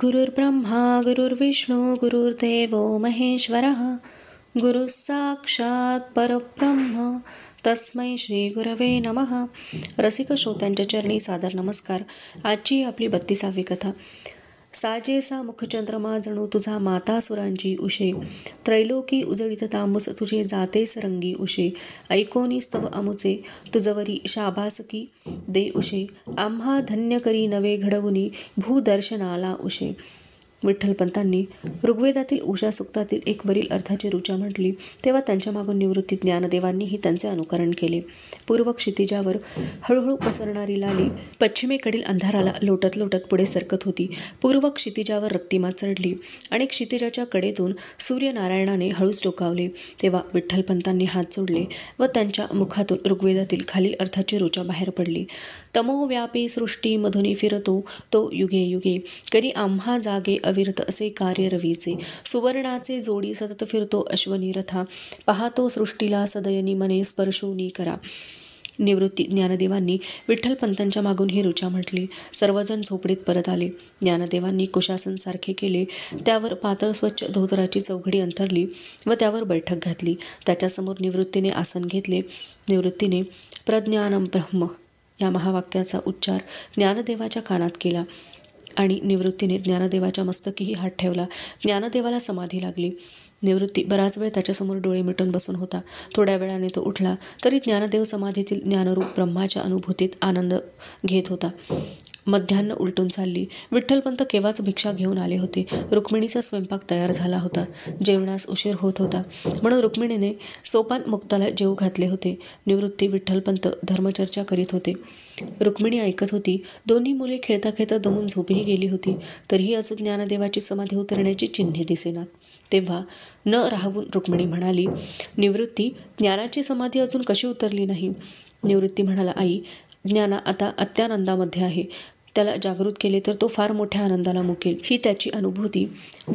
गुरुर्ब्रह्मा गुरुर्विष्णू गुरुर्देवो महेश्वरः गुरुः साक्षात् परब्रह्म तस्मै श्री गुरवे नमः. रसिक श्रोत्यांच्या चरणी सादर नमस्कार. आजची आपली 32वी कथा. साजेसा मुखचंद्रमा जणू तुझा मातासुरांची उशे, त्रैलोकी उजळीत तांबूस तुझे जातेस रंगी उशे, ऐकोनी स्तव अमुचे तुझवरी शाबासकी दे उशे, आम्हा धन्य करी नवे घडवुनी भूदर्शनाला उशे. विठ्ठलपंतांनी ऋग्वेदातील उषा सूक्तातील एक वरील अर्थाची ऋचा म्हटली तेव्हा त्यांच्या मागून निवृत्ती ज्ञानदेवांनीही त्यांचे अनुकरण केले. पूर्व क्षितिजावर हळूहळू पसरणारी लाली पश्चिमेकडील अंधाराला लोटत लोटत पुढे सरकत होती. पूर्व क्षितिजावर रक्तिमा चढली आणि क्षितिजाच्या कडेतून सूर्यनारायणाने हळूच डोकावले. तेव्हा विठ्ठलपंतांनी हात जोडले व त्यांच्या मुखातून ऋग्वेदातील खालील अर्थाची ऋचा बाहेर पडली. तमोव्यापी सृष्टी मधुनी फिरतो तो युगे युगे, करी आम्हा जागे अविरत असे कार्य रवीचे, सुवर्णाचे जोडी सतत फिरतो अश्वनी रथा, पाहतो सृष्टीला सदयनी मने स्पर्शोनी करा. निवृत्ती ज्ञानदेवांनी विठ्ठलपंतांच्या मागून ही ऋचा म्हटली. सर्वजण झोपडीत परत आले. ज्ञानदेवांनी कुशासन सारखे केले. त्यावर पातळ स्वच्छ धोतराची चौघडी अंथरली व त्यावर बैठक घातली. त्याच्यासमोर निवृत्तीने आसन घेतले. निवृत्तीने प्रज्ञानम ब्रह्म या महावाक्याचा उच्चार ज्ञानदेवाच्या कानात केला आणि निवृत्तीने ज्ञानदेवाच्या मस्तकीही हात ठेवला. ज्ञानदेवाला समाधी लागली. निवृत्ती बराच वेळ त्याच्यासमोर डोळे मिटून बसून होता. थोड्या वेळाने तो उठला तरी ज्ञानदेव समाधीतील ज्ञानरूप ब्रह्माच्या अनुभूतीत आनंद घेत होता. मध्यान्ह उलटून चालली. विठ्ठलपंत केव्हाच भिक्षा घेऊन आले होते. रुक्मिणीचा स्वयंपाक तयार झाला होता. जेवणास उशीर होत होता म्हणून रुक्मिणीने सोपान मुक्ताला जेवू घातले होते. निवृत्ती विठ्ठलपंत धर्मचर्चा करीत होते. रुक्मिणी ऐकत होती. दोन्ही मुले खेळता खेळता दमून झोपही गेली होती. तरीही अजून ज्ञानदेवाची समाधी उतरण्याची चिन्हे दिसेनात. तेव्हा न राहवून रुक्मिणी म्हणाली, निवृत्ती, ज्ञानाची समाधी अजून कशी उतरली नाही? निवृत्ती म्हणाला, आई, ज्ञाना आता अत्यानंदामध्ये आहे. त्याला जागृत केले तर तो फार मोठ्या आनंदाला मुकेल. ही त्याची अनुभूती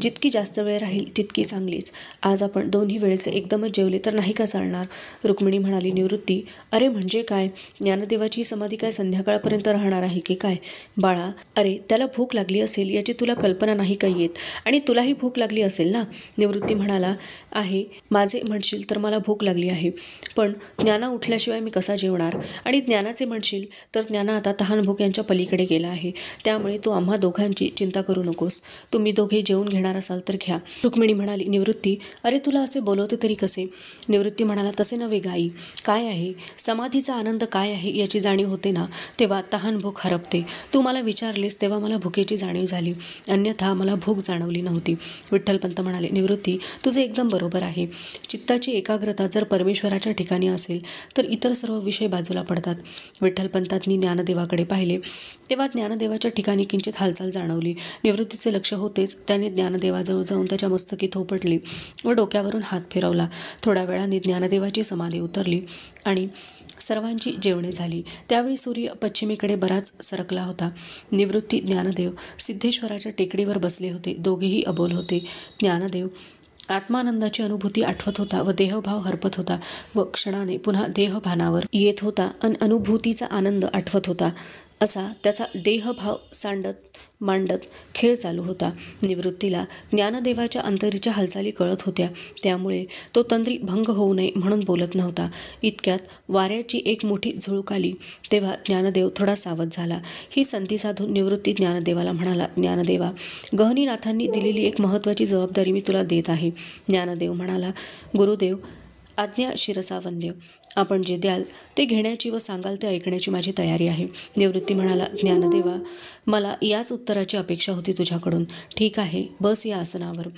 जितकी जास्त वेळ राहील तितकी चांगलीच. आज आपण दोन्ही वेळेचे एकदमच जेवले तर नाही का चालणार? रुक्मिणी म्हणाली, निवृत्ती, अरे म्हणजे काय? ज्ञानदेवाची समाधी काय संध्याकाळपर्यंत राहणार आहे की काय? बाळा, अरे त्याला भूक लागली असेल याची तुला कल्पना नाही काही येत आणि तुलाही भूक लागली असेल ना? निवृत्ती म्हणाला, आहे, माझे म्हणशील तर मला भूक लागली आहे, पण ज्ञाना उठल्याशिवाय मी कसा जेवणार? आणि ज्ञानाचे म्हणशील तर ज्ञाना आता तहान भूक यांच्या पलीकडे गेला आहे. त्यामुळे तू आम्हा दोघांची चिंता करू नकोस. तुम्ही दोघे जेवून घेणार असाल तर घ्या. रुक्मिणी म्हणाली, निवृत्ती, अरे तुला असे बोलवते तरी कसे? निवृत्ती म्हणाला, तसे नव्हे गाई. काय आहे समाधीचा आनंद काय आहे याची जाणीव होते ना तेव्हा तहान भूक हरपते. तू मला विचारलेस तेव्हा मला भुकेची जाणीव झाली, अन्यथा मला भूक जाणवली नव्हती. विठ्ठलपंत म्हणाले, निवृत्ती, तुझे एकदम बरोबर आहे. चित्ताची एकाग्रता जर परमेश्वराच्या ठिकाणी असेल तर इतर सर्व विषय बाजूला पडतात. विठ्ठलपंतांनी ज्ञानदेवाकडे पाहिले तेव्हा ज्ञानदेवाच्या ठिकाणी किंचित हालचाल जाणवली. निवृत्तीचे लक्ष होतेच त्याने ज्ञानदेवाजवळ जाऊन त्याच्या मस्तकी थोपटली व डोक्यावरून हात फिरवला. थोड्या वेळाने ज्ञानदेवाची समाधी उतरली आणि सर्वांची जेवणे झाली. त्यावेळी सूर्य पश्चिमेकडे बराच सरकला होता. निवृत्ती ज्ञानदेव सिद्धेश्वराच्या टेकडीवर बसले होते. दोघेही अबोल होते. ज्ञानदेव आत्मानंदाची अनुभूती आठवत होता व देहभाव हरपत होता व क्षणाने पुन्हा देहभानावर येत होता अन अनुभूतीचा आनंद आठवत होता. असा त्याचा देहभाव सांडत मांडत खेळ चालू होता. निवृत्तीला ज्ञानदेवाच्या अंतरीच्या हालचाली कळत होत्या. त्यामुळे तो तंद्री भंग होऊ नये म्हणून बोलत नव्हता. इतक्यात वाऱ्याची एक मोठी झुळूक आली. तेव्हा ज्ञानदेव थोडा सावध झाला. ही संधी साधून निवृत्ती ज्ञानदेवाला म्हणाला, ज्ञानदेवा, गहनीनाथांनी दिलेली एक महत्त्वाची जबाबदारी मी तुला देत आहे. ज्ञानदेव म्हणाला, गुरुदेव, आज्ञा शिरसा वंद्य. आपण जे द्याल ते घेण्याची व सांगाल ते ऐकण्याची माझी तयारी आहे. निवृत्ती म्हणाला, ज्ञानदेवा, मला याच उत्तराची अपेक्षा होती तुझ्याकडून. ठीक आहे, बस या आसनावर.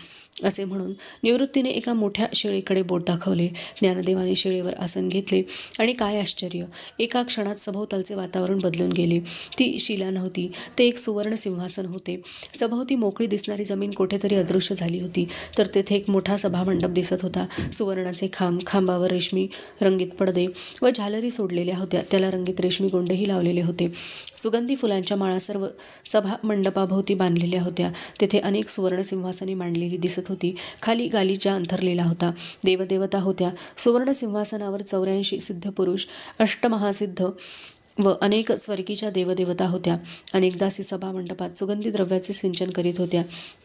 असे म्हणून निवृत्तीने एका मोठ्या शिळेकडे बोट दाखवले. ज्ञानदेवाने शिळेवर आसन घेतले आणि काय आश्चर्य, एका क्षणात सभोवतालचे वातावरण बदलून गेले. ती शिला नव्हती, ते एक सुवर्ण सिंहासन होते. सभोवती मोकळी दिसणारी जमीन कोठेतरी अदृश्य झाली होती. तर तेथे एक मोठा सभामंडप दिसत होता. सुवर्णाचे खांब, खांबावर रेशमी रंगीत पडदे व झालरी सोडलेल्या होत्या. त्याला रंगीत रेशमी गोंडेही लावलेले होते. सुगंधी फुलांच्या माळा सर्व सभा मंडपाभोवती बांधलेल्या होत्या. तेथे अनेक सुवर्ण सिंहासने मांडलेली दिसत होती. खाली गालिचा अंथरलेला होता. देवदेवता होत्या. सुवर्ण सिंहासनावर 84 सिद्ध पुरुष, अष्टमहासिद्ध व अनेक स्वर्गीच्या देवदेवता होत्या. अनेक दासी सभा मंडपात सुगंधी द्रव्याचे सिंचन करीत होत्या.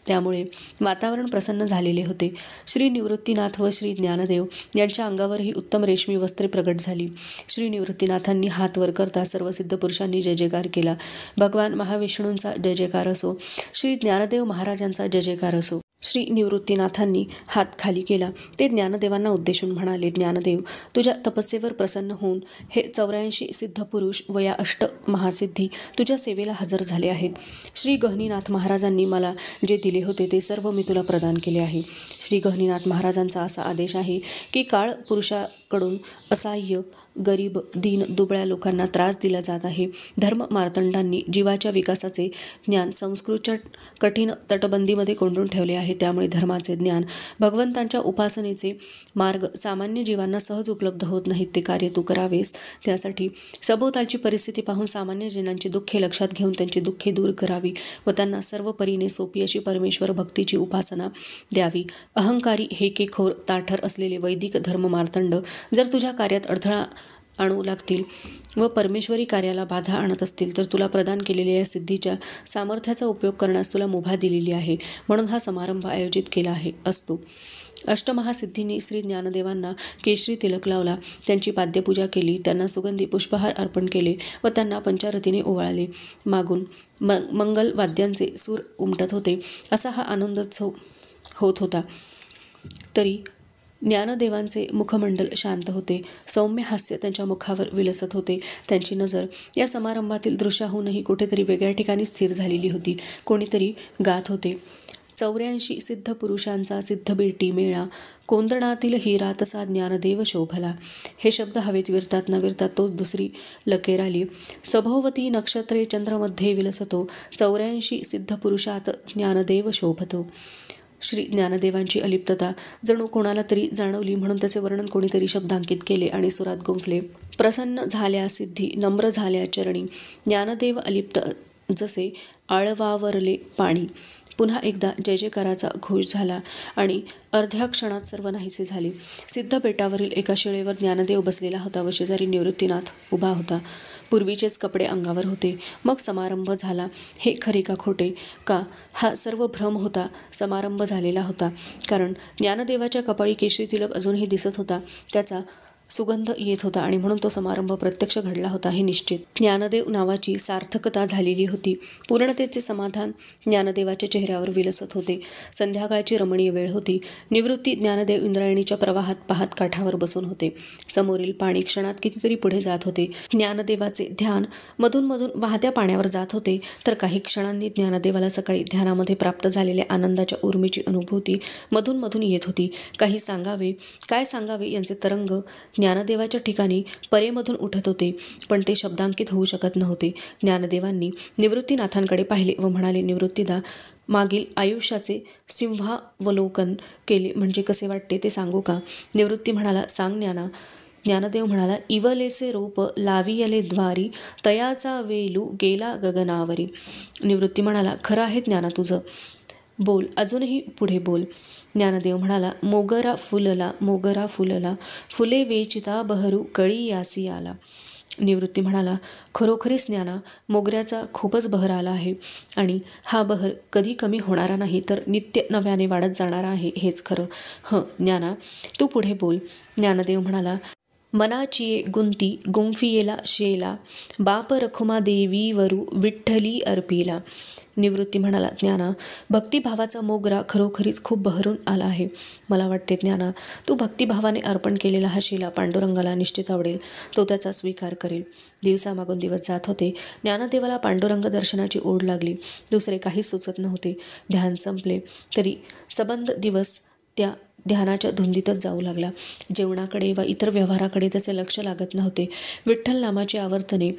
त्यामुळे वातावरण प्रसन्न झालेले होते. श्री निवृत्तीनाथ व श्री ज्ञानदेव यांच्या अंगावरही उत्तम रेशमी वस्त्रे प्रगट झाली. श्री निवृत्तीनाथांनी हात वर करता सर्व सिद्ध पुरुषांनी जय जयकार केला. भगवान महाविष्णूंचा जय जयकार असो, श्री ज्ञानदेव महाराजांचा जय जयकार असो. श्री निवृत्तीनाथांनी हात खाली केला. ते ज्ञानदेवांना उद्देशून म्हणाले, ज्ञानदेव, तुझ्या तपस्येवर प्रसन्न होऊन हे 84 सिद्ध पुरुष व या 8 महासिद्धी तुझ्या सेवेला हजर झाले आहेत. श्री गहनीनाथ महाराजांनी मला जे दिले होते ते सर्व मी तुला प्रदान केले आहे. श्री गहनीनाथ महाराजांचा असा आदेश आहे की काळ पुरुषाकडून असहाय्य, गरीब, दीन, दुबळ्या लोकांना त्रास दिला जात आहे. धर्म मार्तंडांनी जीवाच्या विकासाचे ज्ञान संस्कृतच्या कठीण तटबंदीमध्ये कोंडून ठेवले आहे. त्यामुळे धर्माचे ज्ञान, भगवंतांच्या उपासनेचे मार्ग सामान्य जीवांना सहज उपलब्ध होत नाहीत. ते कार्य तू करावेस. त्यासाठी सभोवतालची परिस्थिती पाहून सामान्य जनांची दुःखे लक्षात घेऊन त्यांची दुःखे दूर करावी व त्यांना सर्व परीने सोपी अशी परमेश्वर भक्तीची उपासना द्यावी. अहंकारी, हेकेखोर, ताठर असलेले वैदिक धर्म मार्तंड जर तुझ्या कार्यात अडथळा आणू लागतील व परमेश्वरी कार्याला बाधा आणत असतील तर तुला प्रदान केलेल्या या सिद्धीच्या सामर्थ्याचा उपयोग करण्यास तुला मुभा दिलेली आहे. म्हणून हा समारंभ आयोजित केला असतो. अष्टमहासिद्धींनी श्री ज्ञानदेवांना केशरी तिलक लावला, त्यांची पाद्यपूजा केली, त्यांना सुगंधी पुष्पहार अर्पण केले व त्यांना पंचारतीने ओवाळले. मागून मंगल वाद्यांचे सूर उमटत होते. असा हा आनंदोत्सव होत होता. तरी ज्ञानदेवांचे मुखमंडल शांत होते. सौम्य हास्य त्यांच्या मुखावर विलसत होते. त्यांची नजर या समारंभातील दृश्याहूनही कुठेतरी वेगळ्या ठिकाणी स्थिर झालेली होती. कोणीतरी गात होते, 84 सिद्ध पुरुषांचा सिद्धबेटी मेळा, कोंदणातील हिरा तसा ज्ञानदेव शोभला. हे शब्द हवेत विरतात न विरतात तोच दुसरी लकेर आली. सभोवती नक्षत्रे चंद्रमध्ये विलसतो, 84 सिद्ध पुरुषात ज्ञानदेव शोभतो. श्री ज्ञानदेवांची अलिप्तता जणू कोणाला तरी जाणवली, म्हणून त्याचे वर्णन कोणीतरी शब्दांकित केले आणि सुरात गुंफले. प्रसन्न झाल्या सिद्धी, नम्र झाल्या चरणी, ज्ञानदेव अलिप्त जसे आळवावरले पाणी. पुन्हा एकदा जय जयकाराचा घोष झाला आणि अर्ध्या क्षणात सर्व नाहीसे झाले. सिद्ध बेटावरील एका शिळेवर ज्ञानदेव बसलेला होता व शेजारी निवृत्तीनाथ उभा होता. पूर्वीचेच कपडे अंगावर होते. मग समारंभ झाला हे खरे का खोटे? का हा सर्व भ्रम होता? समारंभ झालेला होता, कारण ज्ञानदेवाच्या कपाळी केशरी तिलक अजूनही दिसत होता. त्याचा सुगंध येत होता आणि म्हणून तो समारंभ प्रत्यक्ष घडला होता हे निश्चित. ज्ञानदेव नावाची सार्थकता झालेली होती. पूर्णतेचे समाधान ज्ञानदेवाच्या चेहऱ्यावर विलसत होते. संध्याकाळची रमणीय वेळ होती. निवृत्ती ज्ञानदेव इंद्रायणीच्या प्रवाहात पाहत काठावर बसून होते. समोरील पाणी क्षणात कितीतरी पुढे जात होते. ज्ञानदेवाचे ध्यान मधून मधून वाहत्या पाण्यावर जात होते. तर काही क्षणांनी ज्ञानदेवाला सकाळी ध्यानामध्ये प्राप्त झालेल्या आनंदाच्या उर्मीची अनुभूती मधून मधून येत होती. काही सांगावे, काय सांगावे यांचे तरंग ज्ञानदेवाच्या ठिकाणी परेमधून उठत होते, पण ते शब्दांकित होऊ शकत नव्हते. ज्ञानदेवांनी निवृत्तीनाथांकडे पाहिले व म्हणाले, निवृत्तीदा, मागील आयुष्याचे सिंहावलोकन केले म्हणजे कसे वाटते ते सांगू का? निवृत्ती म्हणाला, सांग ज्ञाना. ज्ञानदेव म्हणाला, इवलेसे रूप लावियले द्वारी, तयाचा वेलू गेला गगनावरी. निवृत्ती म्हणाला, खरं आहे ज्ञाना तुझं, बोल, अजूनही पुढे बोल. ज्ञानदेव म्हणाला, मोगरा फुलला, फुले वेचिता बहरू कळी यासी आला. निवृत्ती म्हणाला, खरोखरीच ज्ञाना, मोगऱ्याचा खूपच बहर आला आहे आणि हा बहर कधी कमी होणारा नाही, तर नित्य नव्याने वाढत जाणारा आहे, हेच खरं. ज्ञाना, तू पुढे बोल. ज्ञानदेव म्हणाला, मनाची गुंती गुंफियेला शेला, बाप रखुमा देवी वरू विठ्ठली अर्पिला. निवृत्ती म्हणाला, ज्ञाना, भक्तिभावाचा मोगरा खरोखरीच खूप बहरून आला आहे. मला वाटते ज्ञाना, तू भक्तिभावाने अर्पण केलेला हा शिला पांडुरंगाला निश्चित आवडेल. तो त्याचा स्वीकार करेल. दिवसामागून दिवस जात होते. ज्ञानदेवाला पांडुरंग दर्शनाची ओढ लागली. दुसरे काहीच सुचत नव्हते. ध्यान संपले तरी सबंध दिवस त्या ध्यानाच्या धुंदीतच जाऊ लागला. जेवणाकडे वा इतर व्यवहाराकडे त्याचे लक्ष लागत नव्हते. विठ्ठल नामाची आवर्तने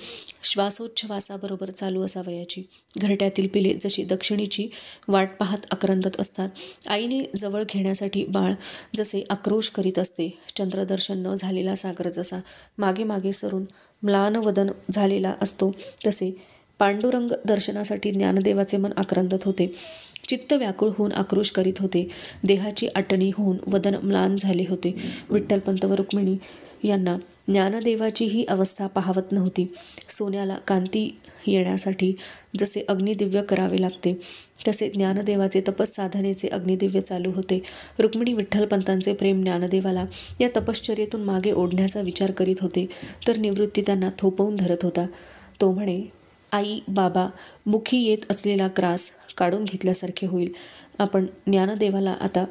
श्वासोच्छ्वासाबरोबर चालू असावयाची. घरट्यातील पिले जशी दक्षिणीची वाट पाहत आक्रंदत असतात, आईने जवळ घेण्यासाठी बाळ जसे आक्रोश करीत असते, चंद्रदर्शन न झालेला सागर जसा मागे मागे सरून म्लानवदन झालेला असतो, तसे पांडुरंग दर्शनासाठी ज्ञानदेवाचे मन आक्रंदत होते. चित्त व्याकुळ होऊन आक्रोश करीत होते. देहाची आटणी होऊन वदन म्लान झाले होते. विठ्ठलपंत व रुक्मिणी यांना ज्ञानदेवाची ही अवस्था पाहवत नव्हती. सोन्याला कांती येण्यासाठी जसे अग्निदिव्य करावे लागते तसे ज्ञानदेवाचे तपस साधनेचे अग्निदिव्य चालू होते. रुक्मिणी विठ्ठलपंतांचे प्रेम ज्ञानदेवाला या तपश्चर्येतून मागे ओढण्याचा विचार करीत होते, तर निवृत्ती त्यांना थोपवून धरत होता. तो म्हणे, आई बाबा, मुखी येत असलेला ग्रास काढून घेतल्यासारखे होईल. आपण ज्ञानदेवाला आता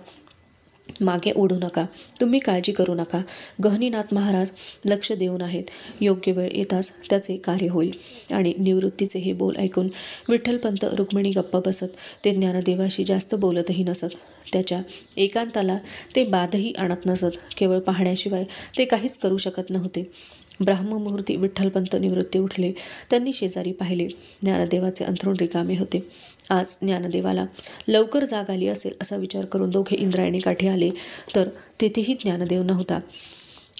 मागे ओढू नका. तुम्ही काळजी करू नका. गहनीनाथ महाराज लक्ष देऊन आहेत. योग्य वेळ येताच त्याचे कार्य होईल. आणि निवृत्तीचे हे बोल ऐकून विठ्ठलपंत रुक्मिणी गप्प बसत. ते ज्ञानदेवाशी जास्त बोलतही नसत. त्याच्या एकांताला ते बाधही आणत नसत. केवळ पाहण्याशिवाय ते काहीच करू शकत नव्हते. ब्राह्ममुहूर्ती विठ्ठलपंत निवृत्ती उठले. त्यांनी शेजारी पाहिले. ज्ञानदेवाचे अंथरूण रिकामे होते. आज ज्ञानदेवाला लवकर जाग आली असेल असा विचार करून दोघे इंद्रायणी काठी आले, तर तेथेही ज्ञानदेव नव्हता.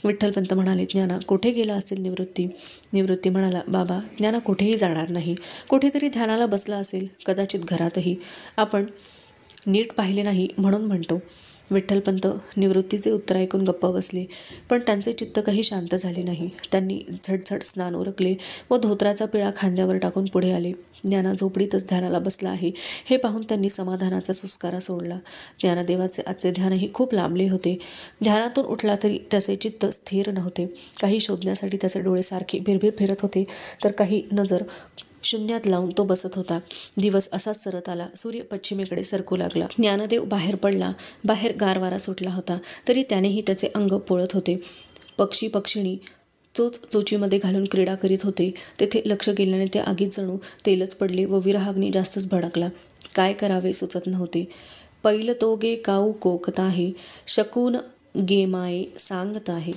विठ्ठलपंत म्हणाले, ज्ञाना कुठे गेला असेल निवृत्ती? निवृत्ती म्हणाला, बाबा, ज्ञाना कुठेही जाणार नाही. कुठेतरी ध्यानाला बसला असेल, कदाचित घरातही. आपण नीट पाहिले नाही म्हणून म्हणतो. विठ्ठलपंत निवृत्तीचे उत्तर ऐकून गप्प बसले, पण त्यांचे चित्त काही शांत झाले नाही. त्यांनी झटझट स्नान उरकले व धोत्राचा पिळा खांद्यावर टाकून पुढे आले. ज्ञाना झोपडीतच ध्यानाला बसला आहे हे पाहून त्यांनी समाधानाचा सुस्कारा सोडला. ज्ञानदेवाचे आजचे ध्यानही खूप लांबले होते. ध्यानातून उठला तरी त्याचे चित्त स्थिर नव्हते. काही शोधण्यासाठी त्याचे डोळे सारखे भिरभिर फिरत होते, तर काही नजर शून्यात लावून तो बसत होता. दिवस असाच सरत आला. सूर्य पश्चिमेकडे सरकू लागला. ज्ञानदेव बाहेर पडला. बाहेर गार वारा सुटला होता, तरी त्यानेही त्याचे अंग पोळत होते. पक्षी पक्षिणी चोच चोचीमध्ये घालून क्रीडा करीत होते. तेथे लक्ष गेल्याने त्या आगीत जणू तेलच पडले व विरहाग्नी जास्तच भडकला. काय करावे सुचत नव्हते. पैल तोगे काऊ कोकत आहे, शकून गेमाये सांगत आहे.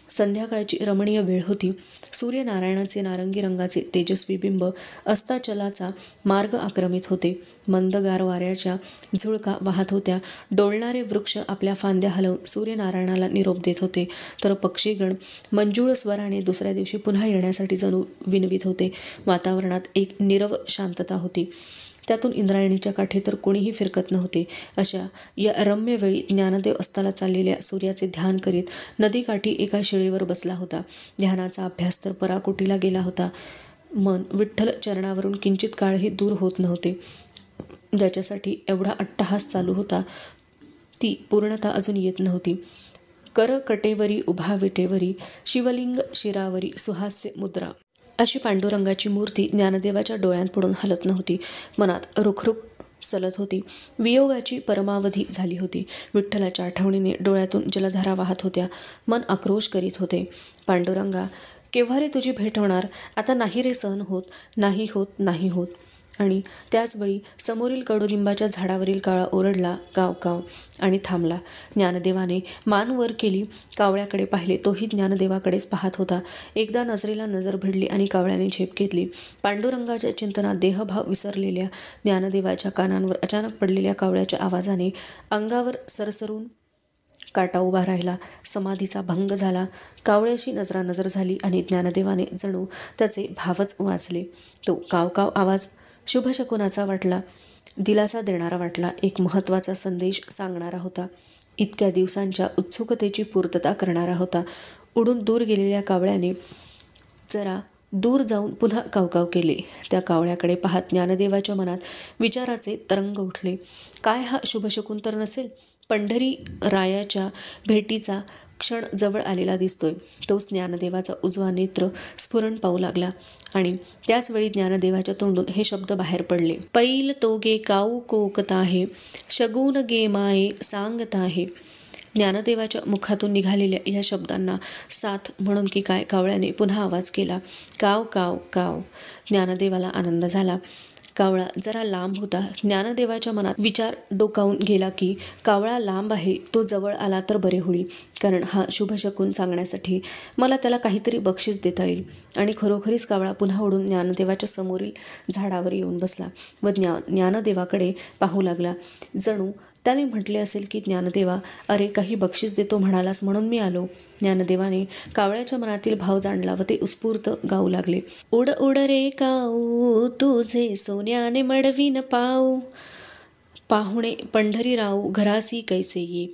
संध्याकाळची रमणीय वेळ होती. सूर्यनारायणाचे नारंगी रंगाचे तेजस्वी बिंब अस्ताचलाचा मार्ग आक्रमित होते. मंदगार वाऱ्याच्या झुळका वाहत होत्या. डोलणारे वृक्ष आपल्या फांद्या हलवून सूर्यनारायणाला निरोप देत होते, तर पक्षीगण मंजूळ स्वराने दुसऱ्या दिवशी पुन्हा येण्यासाठी जणू विनवित होते. वातावरणात एक नीरव शांतता होती. त्यातून इंद्रायणीच्या काठी तर कोणीही फिरकत नव्हते. अशा या रम्य वेळी ज्ञानदेव अस्ताला चाललेल्या सूर्याचे ध्यान करीत नदीकाठी एका शिळेवर बसला होता. ध्यानाचा अभ्यास तर पराकोटीला गेला होता. मन विठ्ठल चरणावरून किंचित काळही दूर होत नव्हते. ज्याच्यासाठी एवढा अट्टहास चालू होता, ती पूर्णता अजून येत नव्हती. कर कटेवरी उभा विटेवरी, शिवलिंग शिरावरी सुहास्य मुद्रा, अशी पांडुरंगाची मूर्ती ज्ञानदेवाच्या डोळ्यांपुढून हलत नव्हती. मनात रुखरुख सलत होती. वियोगाची परमावधी झाली होती. विठ्ठलाच्या आठवणीने डोळ्यातून जलधारा वाहत होत्या. मन आक्रोश करीत होते. पांडुरंगा, केव्हा रे तुझी भेट होणार? आता नाही रे सहन होत, नाही होत, नाही होत. आणि त्याचवेळी समोरील कडुलिंबाच्या झाडावरील कावळा ओरडला, काव काव, आणि थांबला. ज्ञानदेवाने मान वर केली. कावळ्याकडे पाहिले. तोही ज्ञानदेवाकडेच पाहत होता. एकदा नजरेला नजर भिडली आणि कावळ्याने झेप घेतली. पांडुरंगाच्या चिंतनात देहभाव विसरलेल्या ज्ञानदेवाच्या कानांवर अचानक पडलेल्या कावळ्याच्या आवाजाने अंगावर सरसरून काटा उभा राहिला. समाधीचा भंग झाला. कावळ्याशी नजरानजर झाली आणि ज्ञानदेवाने जणू त्याचे भावच वाचले. तो काव काव आवाज शुभशकुनाचा वाटला. दिलासा देणारा वाटला. एक महत्त्वाचा संदेश सांगणारा होता. इतक्या दिवसांच्या उत्सुकतेची पूर्तता करणारा होता. उडून दूर गेलेल्या कावळ्याने जरा दूर जाऊन पुन्हा कावकाव केले. त्या कावळ्याकडे पाहत ज्ञानदेवाच्या मनात विचाराचे तरंग उठले. काय हा शुभशकुन तर नसेल? पंढरी रायाच्या भेटीचा क्षण जवळ आलेला दिसतोय. तोच ज्ञानदेवाचा उजवा नेत्र स्फुरण पाहू लागला. आणि त्याचवेळी ज्ञानदेवाच्या तोंडून हे शब्द बाहेर पडले. पैल तोगे काऊ कोकत आहे, शगुन गे माये सांगत आहे. ज्ञानदेवाच्या मुखातून निघालेल्या या शब्दांना साथ म्हणून की काय कावळ्याने पुन्हा आवाज केला. काव काव काव. ज्ञानदेवाला आनंद झाला. कावळा जरा लांब होता. ज्ञानदेवाच्या मनात विचार डोकावून गेला की कावळा लांब आहे, तो जवळ आला तर बरे होईल, कारण हा शुभशकुन सांगण्यासाठी मला त्याला काहीतरी बक्षीस देता येईल. आणि खरोखरीच कावळा पुन्हा उडून ज्ञानदेवाच्या समोरील झाडावर येऊन बसला व ज्ञानदेवाकडे पाहू लागला. जणू त्याने म्हटले असेल की, ज्ञानदेवा, अरे काही बक्षीस देतो म्हणालास म्हणून मी आलो. ज्ञानदेवाने कावळ्याच्या मनातील भाव जाणला व ते उत्स्फूर्त गाऊ लागले. उड उड रे काऊ, तुझे सोन्याने मडवीन पाऊ, पाहुणे पंढरी राऊ घरासी कैसे ये.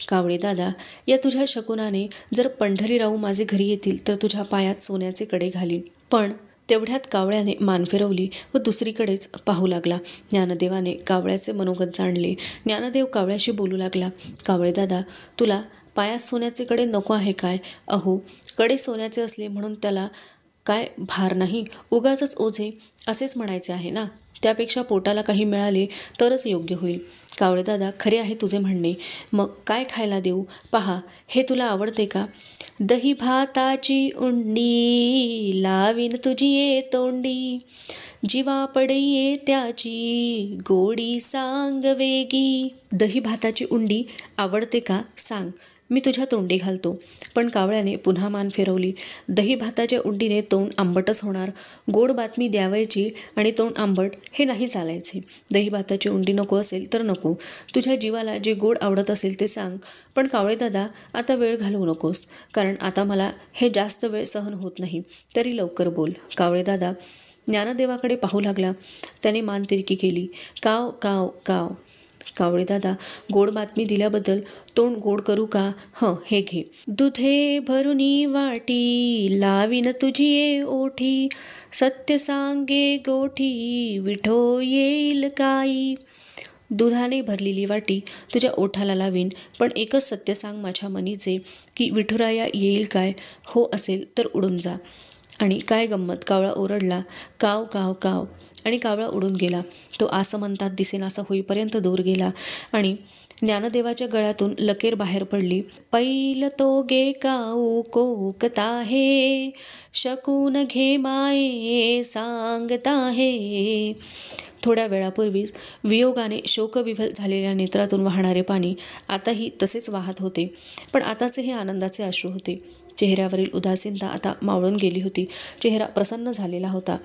कावळे दादा, या तुझ्या शकुनाने जर पंढरीराऊ माझे घरी येतील तर तुझ्या पायात सोन्याचे कडे घालीन. पण तेवढ्यात कावळ्याने मान फिरवली व दुसरीकडेच पाहू लागला. ज्ञानदेवाने कावळ्याचे मनोगत जाणले. ज्ञानदेव कावळ्याशी बोलू लागला. कावळे दादा, तुला पायात सोन्याचे कडे नको आहे काय? अहो, कडे सोन्याचे असले म्हणून त्याला काय भार नाही, उगाचच ओझे असेच म्हणायचे आहे ना. त्यापेक्षा पोटाला काही मिळाले तरच योग्य होईल. कावळे दादा, खरे आहे तुझे म्हणणे. मग काय खायला देऊ? पहा, हे तुला आवडते का? दही भाताची उंडी लावीन तुझी ये तोंडी, जीवा पडये त्याची गोडी सांग वेगी. दही भाताची उंडी आवडते का सांग, मी तुझ्या तोंडी घालतो. पण कावळ्याने पुन्हा मान फिरवली. दही भाताच्या उंडीने तोंड आंबटच होणार. गोड बातमी द्यावायची आणि तोंड आंबट हे नाही चालायचे. दही भाताची उंडी नको असेल तर नको. तुझ्या जीवाला जे गोड आवडत असेल ते सांग. पण कावळे दादा, आता वेळ घालवू नकोस, कारण आता मला हे जास्त वेळ सहन होत नाही. तरी लवकर बोल. कावळे दादा ज्ञानदेवाकडे पाहू लागला. त्याने मान तिरकी केली. काव काव काव. कावळे दादा, गोड बातमी दिल्याबद्दल तोंड गोड करू का? हे घे. दुधे भरुनी वाटी लावीन तुझी ये ओठी, सत्य सांगे गोठी विठो येईल काही. दुधाने भरलेली वाटी तुझ्या ओठाला लावीन, पण एकच सत्य सांग माझ्या मनीचे, की विठुराया येईल काय? हो असेल तर उडून जा. आणि काय गंमत, कावळा ओरडला. काव काव काव. आणि कावळा उडून गेला. तो आसमंतात दिसेनासा होईपर्यंत दूर गेला आणि ज्ञानदेवाच्या गळ्यातून लकेर बाहेर पडली. पैल तो गे काऊ कोकता हे, शकून घे माये सांगता हे. थोड्या वेळापूर्वीच वियोगाने शोकविव्हल झालेल्या नेत्रातून वाहणारे पाणी आताही तसेच वाहत होते. पण आताचे हे आनंदाचे अश्रू होते. चेहऱ्यावरील उदासीनता आता मावळून गेली होती. चेहरा प्रसन्न झालेला होता.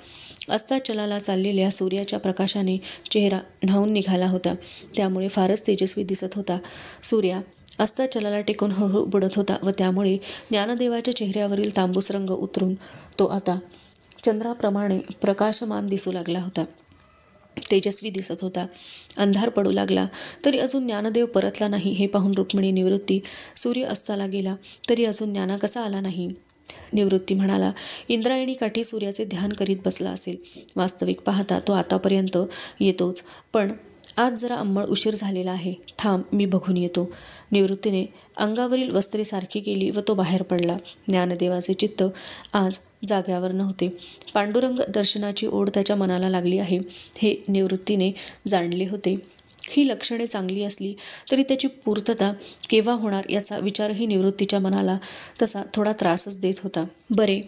अस्ताचलाला चाललेल्या सूर्याच्या प्रकाशाने चेहरा न्हाऊन निघाला होता. त्यामुळे फारच तेजस्वी दिसत होता. सूर्या अस्ताचलाला टेकून हळूहळू बुडत होता व त्यामुळे ज्ञानदेवाच्या चेहऱ्यावरील तांबूस रंग उतरून तो आता चंद्राप्रमाणे प्रकाशमान दिसू लागला होता. तेजस्वी दिसत होता. अंधार पडू लागला तरी अजून ज्ञानदेव परतला नाही हे पाहून रुक्मिणी निवृत्ती, सूर्य अस्ताला गेला तरी अजून ज्ञाना कसा आला नाही? निवृत्ती म्हणाला, इंद्रायणी काठी सूर्याचे ध्यान करीत बसला असेल. वास्तविक पाहता तो आतापर्यंत येतोच, पण आज जरा अंमळ उशीर झालेला आहे. थांब, मी बघून येतो. निवृत्तीने अंगावरील वस्त्रे सारखी केली व तो बाहेर पडला. ज्ञानदेवाचे चित्त आज जाग्यावर नव्हते. पांडुरंग दर्शनाची ओढ त्याच्या मनाला लागली आहे हे निवृत्तीने जाणले होते. ही लक्षणे चांगली असली तरी त्याची पूर्तता केव्हा होणार याचा विचारही निवृत्तीच्या मनाला तसा थोडा त्रासच देत होता. बरे,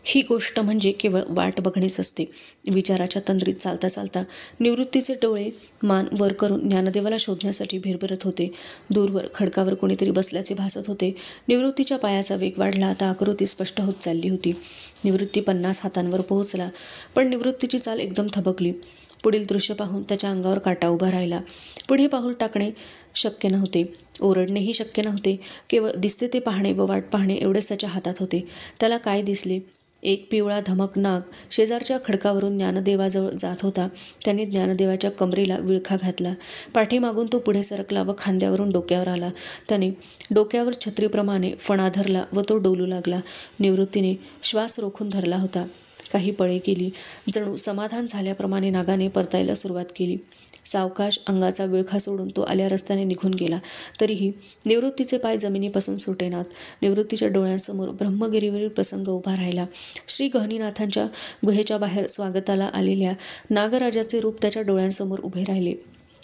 ही गोष्ट म्हणजे केवळ वाट बघणेच असते. विचाराच्या तंद्रीत चालता चालता निवृत्तीचे डोळे मान वर करून ज्ञानदेवाला शोधण्यासाठी भिरभिरत होते. दूरवर खडकावर कोणीतरी बसल्याचे भासत होते. निवृत्तीच्या पायाचा वेग वाढला. आता आकृती स्पष्ट होत चालली होती. निवृत्ती 50 हातांवर पोहोचला, पण निवृत्तीची चाल एकदम थबकली. पुढील दृश्य पाहून त्याच्या अंगावर काटा उभा राहिला. पुढे पाऊल टाकणे शक्य नव्हते, ओरडणेही शक्य नव्हते. केवळ दिसते ते पाहणे व वाट पाहणे एवढेच त्याच्या हातात होते. त्याला काय दिसले? एक पिवळा धमक नाग शेजारच्या खडकावरून ज्ञानदेवाजवळ जात होता. त्याने ज्ञानदेवाच्या कमरेला विळखा घातला. पाठीमागून तो पुढे सरकला व खांद्यावरून डोक्यावर आला. त्याने डोक्यावर छत्रीप्रमाणे फणा धरला व तो डोलू लागला. निवृत्तीने श्वास रोखून धरला होता. काही पळे केली. जणू समाधान झाल्याप्रमाणे नागाने परतायला सुरुवात केली. सावकाश अंगाचा विळखा सोडून तो आल्या रस्त्याने निघून गेला. तरीही निवृत्तीचे पाय जमिनीपासून सुटेनात. निवृत्तीच्या डोळ्यांसमोर ब्रह्मगिरीवरील प्रसंग उभा राहिला. श्री गहनीनाथांच्या गुहेच्या बाहेर स्वागताला आलेल्या नागराजाचे रूप त्याच्या डोळ्यांसमोर उभे राहिले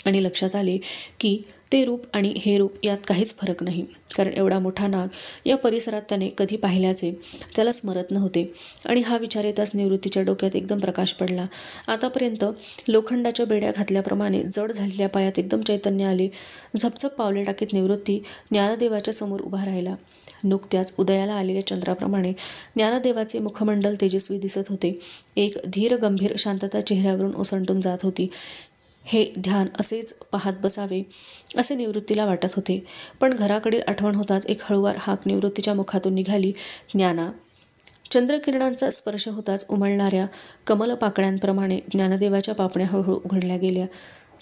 आणि लक्षात आले की ते रूप आणि हे रूप यात काहीच फरक नाही, कारण एवढा मोठा नाग या परिसरात त्याने कधी पाहिल्याचे त्याला स्मरत नव्हते. आणि हा विचार येताच निवृत्तीच्या डोक्यात एकदम प्रकाश पडला. आतापर्यंत लोखंडाच्या बेड्या घातल्याप्रमाणे जड झालेल्या पायात एकदम चैतन्य आले. झपझप पावले टाकीत निवृत्ती ज्ञानदेवाच्या समोर उभा राहिला. नुकत्याच उदयाला आलेल्या चंद्राप्रमाणे ज्ञानदेवाचे मुखमंडल तेजस्वी दिसत होते. एक धीर गंभीर शांतता चेहऱ्यावरून ओसंडून जात होती. हे ध्यान असेच पाहत बसावे असे निवृत्तीला वाटत होते. पण घराकडे आठवण होताच एक हळूवार हाक निवृत्तीच्या मुखातून निघाली. ज्ञाना. चंद्रकिरणांचा स्पर्श होताच उमलणाऱ्या कमलपाकळ्यांप्रमाणे ज्ञानदेवाच्या पापण्या हळूहळू उघडल्या गेल्या.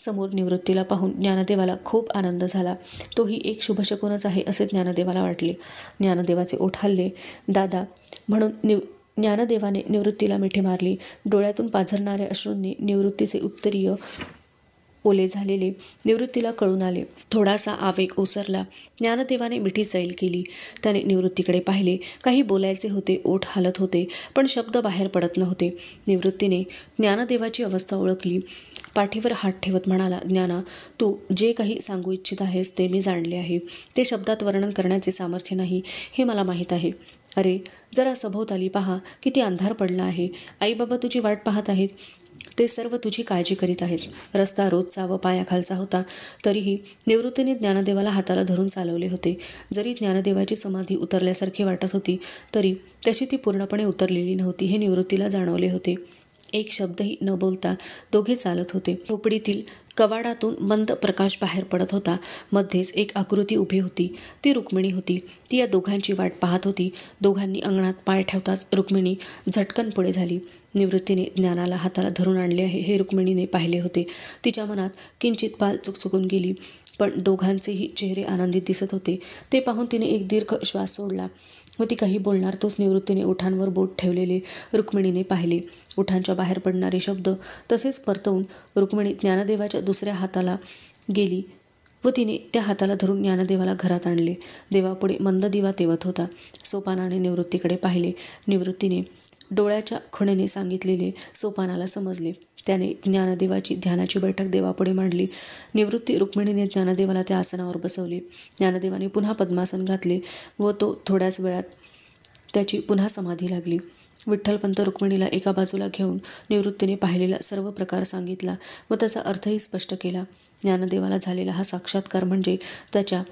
समोर निवृत्तीला पाहून ज्ञानदेवाला खूप आनंद झाला. तोही एक शुभशकुनच आहे असे ज्ञानदेवाला वाटले. ज्ञानदेवाचे ओठ हलले. दादा म्हणून ज्ञानदेवाने निवृत्तीला मिठी मारली. डोळ्यातून पाझरणाऱ्या अश्रूंनी निवृत्तीचे उत्तरीय ओले झालेले निवृत्तीला कळून आले. थोडासा आवेग ओसरला. ज्ञानदेवाने मिठी सैल केली. त्याने निवृत्तीकडे पाहिले. काही बोलायचे होते, ओठ हालत होते, पण शब्द बाहेर पडत नव्हते. निवृत्तीने ज्ञानदेवाची अवस्था ओळखली. पाठीवर हात ठेवत म्हणाला, ज्ञाना, तू जे काही सांगू इच्छित आहेस ते मी जाणले आहे. ते शब्दात वर्णन करण्याचे सामर्थ्य नाही हे मला माहीत आहे. अरे, जरा सभोवताली पहा, किती अंधार पडला आहे. आई बाबा तुझी वाट पाहत आहेत. ते सर्व तुझी काळजी करीत आहेत. रस्ता रोजचा व पायाखालचा होता, तरीही निवृत्तीने ज्ञानदेवाला हाताला धरून चालवले होते. जरी ज्ञानदेवाची समाधी उतरल्यासारखी वाटत होती, तरी तशी ती पूर्णपणे उतरलेली नव्हती हे निवृत्तीला जाणवले होते. एक शब्दही न बोलता दोघे चालत होते. झोपडीतील कवाडातून मंद प्रकाश बाहेर पडत होता. मध्येच एक आकृती उभी होती. ती रुक्मिणी होती. ती या दोघांची वाट पाहत होती. दोघांनी अंगणात पाय ठेवताच रुक्मिणी झटकन पुढे झाली. निवृत्तीने ज्ञानाला हाताला धरून आणले आहे हे रुक्मिणीने पाहिले होते. तिच्या मनात किंचित पाल चुकचुकून गेली, पण दोघांचेही चेहरे आनंदित दिसत होते. ते पाहून तिने एक दीर्घ श्वास सोडला व ती काही बोलणार तोच निवृत्तीने ओठांवर बोट ठेवलेले रुक्मिणीने पाहिले. ओठांच्या बाहेर पडणारे शब्द तसेच परतवून रुक्मिणी ज्ञानदेवाच्या दुसऱ्या हाताला गेली व तिने त्या हाताला धरून ज्ञानदेवाला घरात आणले. देवापुढे मंद दिवा तेवत होता. सोपानाने निवृत्तीकडे पाहिले. निवृत्तीने डोळ्याच्या खुणेने सांगितलेले सोपानाला समजले. त्याने ज्ञानदेवाची ध्यानाची बैठक देवापुढे मांडली. निवृत्ती रुक्मिणीने ज्ञानदेवाला त्या आसनावर बसवले. ज्ञानदेवाने पुन्हा पद्मासन घातले व तो थोड्याच वेळात त्याची पुन्हा समाधी लागली. विठ्ठलपंत रुक्मिणीला एका बाजूला घेऊन निवृत्तीने पाहिलेला सर्व प्रकार सांगितला व त्याचा अर्थही स्पष्ट केला. ज्ञानदेवाला झालेला हा साक्षात्कार म्हणजे त्याच्या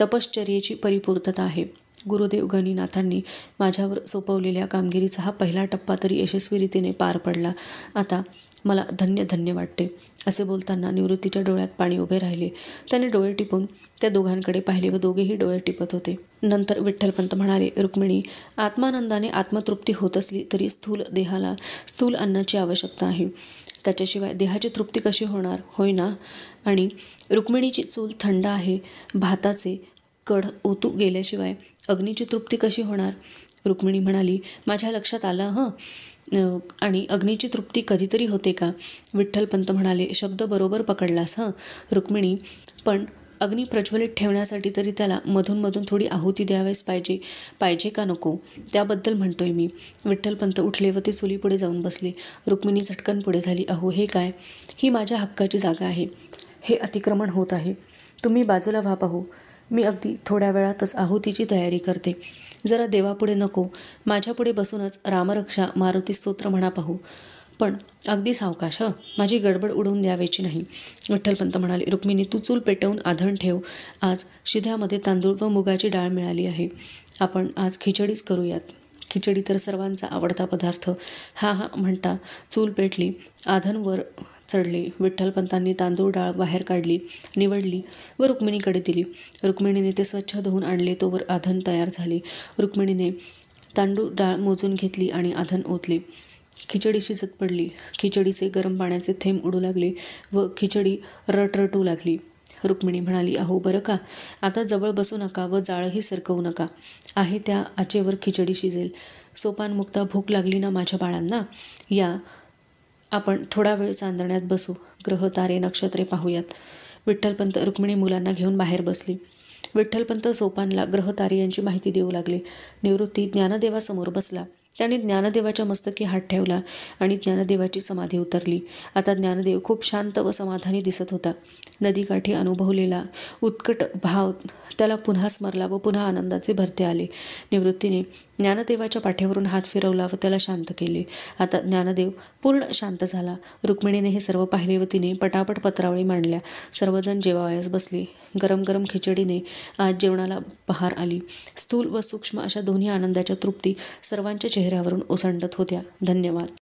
तपश्चर्येची परिपूर्तता आहे. गुरुदेव गणिनाथांनी माझ्यावर सोपवलेल्या कामगिरीचा हा पहिला टप्पा तरी यशस्वीरीतीने पार पडला. आता मला धन्य धन्य वाटते. असे बोलताना निवृत्तीच्या डोळ्यात पाणी उभे राहिले. त्याने डोळे टिपून त्या दोघांकडे पाहिले व दोघेही डोळे टिपत होते. नंतर विठ्ठलपंत म्हणाले, रुक्मिणी, आत्मानंदाने आत्मतृप्ती होत असली तरी स्थूल देहाला स्थूल अन्नाची आवश्यकता आहे. त्याच्याशिवाय देहाची तृप्ती कशी होणार, होय ना? आणि रुक्मिणीची चूल थंड आहे. भाताचे कढ ओतू गेल्याशिवाय अग्नीची तृप्ती कशी होणार? रुक्मिणी म्हणाली, माझ्या लक्षात आलं आणि अग्नीची तृप्ती कधीतरी होते का? विठ्ठलपंत म्हणाले, शब्द बरोबर पकडलास रुक्मिणी, पण अग्नी प्रज्वलित ठेवण्यासाठी तरी त्याला मधून मधून थोडी आहुती द्यावेच पाहिजे का नको, त्याबद्दल म्हणतोय मी. विठ्ठलपंत उठले व ते चुलीपुढे जाऊन बसले. रुक्मिणी झटकन पुढे झाली. अहो, हे काय? ही माझ्या हक्काची जागा आहे. हे अतिक्रमण होत आहे. तुम्ही बाजूला व्हा पाहू. मी अगदी थोड्या वेळातच आहुतीची तयारी करते. जरा देवापुढे नको, माझ्यापुढे बसूनच रामरक्षा मारुती स्तोत्र म्हणा पाहू. पण अगदी सावकाश माझी गडबड उडवून द्यावायची नाही. विठ्ठलपंत म्हणाले, रुक्मिणी, तू चूल पेटवून आधण ठेव. आज शिध्यामध्ये तांदूळ व मुगाची डाळ मिळाली आहे. आपण आज खिचडीच करूयात. खिचडी तर सर्वांचा आवडता पदार्थ. हा म्हणता चूल पेटली. आधण वर चढले. विठ्ठलपंतांनी तांदूळ डाळ बाहेर काढली, निवडली व रुक्मिणीकडे दिली. रुक्मिणीने ते स्वच्छ धुवून आणले. तोवर आधण तयार झाले. रुक्मिणीने तांदूळ डाळ मोजून घेतली आणि आधण ओतले. खिचडी शिजत पडली. खिचडीचे गरम पाण्याचे थेंब उडू लागले व खिचडी रटरटू लागली. रुक्मिणी म्हणाली, अहो बरं का, आता जवळ बसू नका व जाळही सरकवू नका. आहे त्या आचेवर खिचडी शिजेल. सोपानमुक्ता, भूक लागली ना माझ्या बाळांना? या, आपण थोडा वेळ चांदण्यात बसू. ग्रह, तारे, नक्षत्रे पाहूयात. विठ्ठलपंत रुक्मिणी मुलांना घेऊन बाहेर बसली. विठ्ठलपंत सोपानला ग्रह तारे यांची माहिती देऊ लागले. निवृत्ती ज्ञानदेवासमोर बसला. त्याने ज्ञानदेवाच्या मस्तकी हात ठेवला आणि ज्ञानदेवाची समाधी उतरली. आता ज्ञानदेव खूप शांत व समाधानी दिसत होता. नदीकाठी अनुभवलेला उत्कट भाव त्याला पुन्हा स्मरला व पुन्हा आनंदाचे भरते आले. निवृत्तीने ज्ञानदेवाच्या पाठीवरून हात फिरवला व त्याला शांत केले. आता ज्ञानदेव पूर्ण शांत झाला. रुक्मिणीने हे सर्व पाहिले व तिने पटापट पत्रावळी मांडल्या. सर्वजण जेवावयास बसले. गरम गरम खिचडीने आज जेवणाला बहार आली. स्थूल व सूक्ष्म अशा दोन्ही आनंदाच्या तृप्ती सर्वांच्या चेहऱ्यावरून ओसंडत होत्या. धन्यवाद.